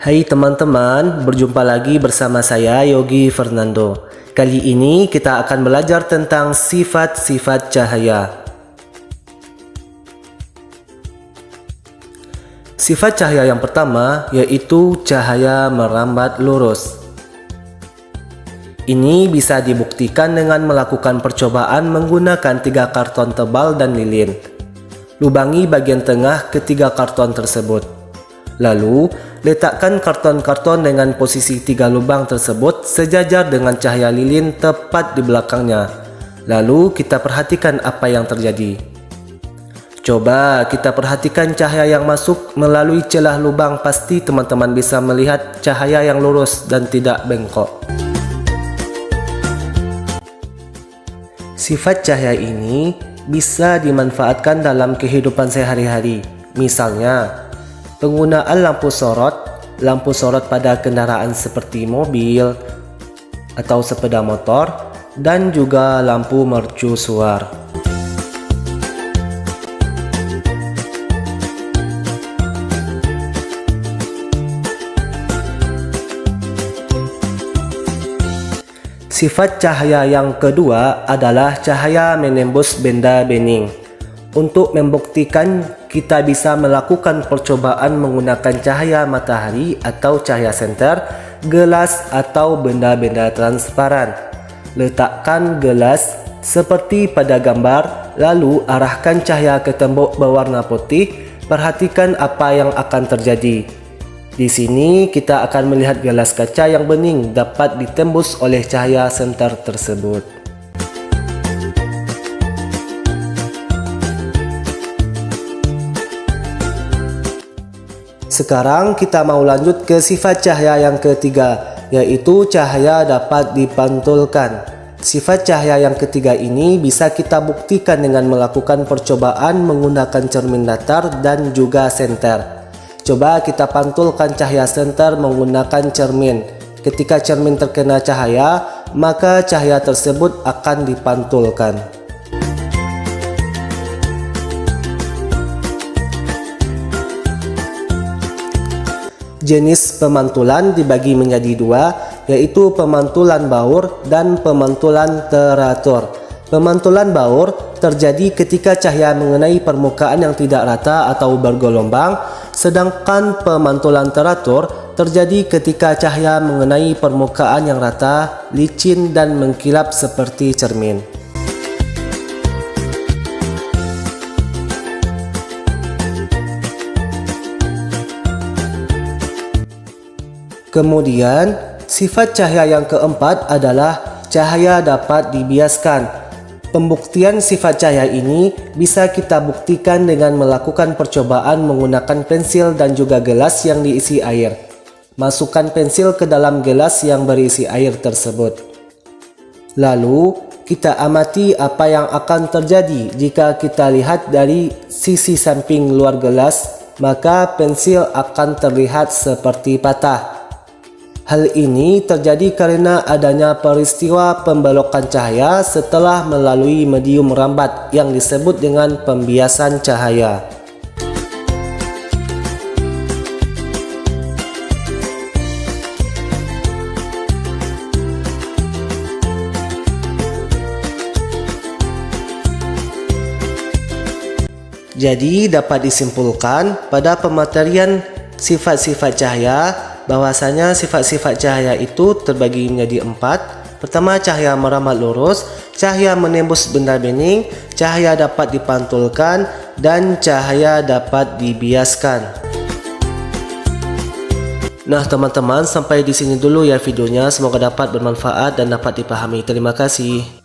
Hai teman-teman, berjumpa lagi bersama saya Yogi Fernando. Kali ini kita akan belajar tentang sifat-sifat cahaya. Sifat cahaya yang pertama yaitu cahaya merambat lurus. Ini bisa dibuktikan dengan melakukan percobaan menggunakan 3 karton tebal dan lilin. Lubangi bagian tengah ketiga karton tersebut. Lalu, letakkan karton-karton dengan posisi 3 lubang tersebut sejajar dengan cahaya lilin tepat di belakangnya. Lalu, kita perhatikan apa yang terjadi. Coba kita perhatikan cahaya yang masuk melalui celah lubang. Pasti teman-teman bisa melihat cahaya yang lurus dan tidak bengkok. Sifat cahaya ini bisa dimanfaatkan dalam kehidupan sehari-hari. Misalnya, penggunaan lampu sorot pada kendaraan seperti mobil atau sepeda motor, dan juga lampu mercusuar. Sifat cahaya yang kedua adalah cahaya menembus benda bening. Untuk membuktikan, kita bisa melakukan percobaan menggunakan cahaya matahari atau cahaya senter, gelas atau benda-benda transparan. Letakkan gelas seperti pada gambar, lalu arahkan cahaya ke tembok berwarna putih. Perhatikan apa yang akan terjadi. Di sini kita akan melihat gelas kaca yang bening dapat ditembus oleh cahaya senter tersebut. Sekarang kita mau lanjut ke sifat cahaya yang ketiga, yaitu cahaya dapat dipantulkan. Sifat cahaya yang ketiga ini bisa kita buktikan dengan melakukan percobaan menggunakan cermin datar dan juga senter. Coba kita pantulkan cahaya senter menggunakan cermin. Ketika cermin terkena cahaya, maka cahaya tersebut akan dipantulkan. Jenis pemantulan dibagi menjadi 2, yaitu pemantulan baur dan pemantulan teratur. Pemantulan baur terjadi ketika cahaya mengenai permukaan yang tidak rata atau bergelombang, sedangkan pemantulan teratur terjadi ketika cahaya mengenai permukaan yang rata, licin, dan mengkilap seperti cermin. Kemudian, sifat cahaya yang keempat adalah cahaya dapat dibiaskan. Pembuktian sifat cahaya ini bisa kita buktikan dengan melakukan percobaan menggunakan pensil dan juga gelas yang diisi air. Masukkan pensil ke dalam gelas yang berisi air tersebut. Lalu, kita amati apa yang akan terjadi jika kita lihat dari sisi samping luar gelas, maka pensil akan terlihat seperti patah. Hal ini terjadi karena adanya peristiwa pembelokan cahaya setelah melalui medium merambat yang disebut dengan pembiasan cahaya. Jadi dapat disimpulkan pada pematerian sifat-sifat cahaya bahwasanya sifat-sifat cahaya itu terbagi menjadi 4. Pertama, cahaya merambat lurus, cahaya menembus benda bening, cahaya dapat dipantulkan, dan cahaya dapat dibiaskan. Nah teman-teman, sampai di sini dulu ya videonya. Semoga dapat bermanfaat dan dapat dipahami. Terima kasih.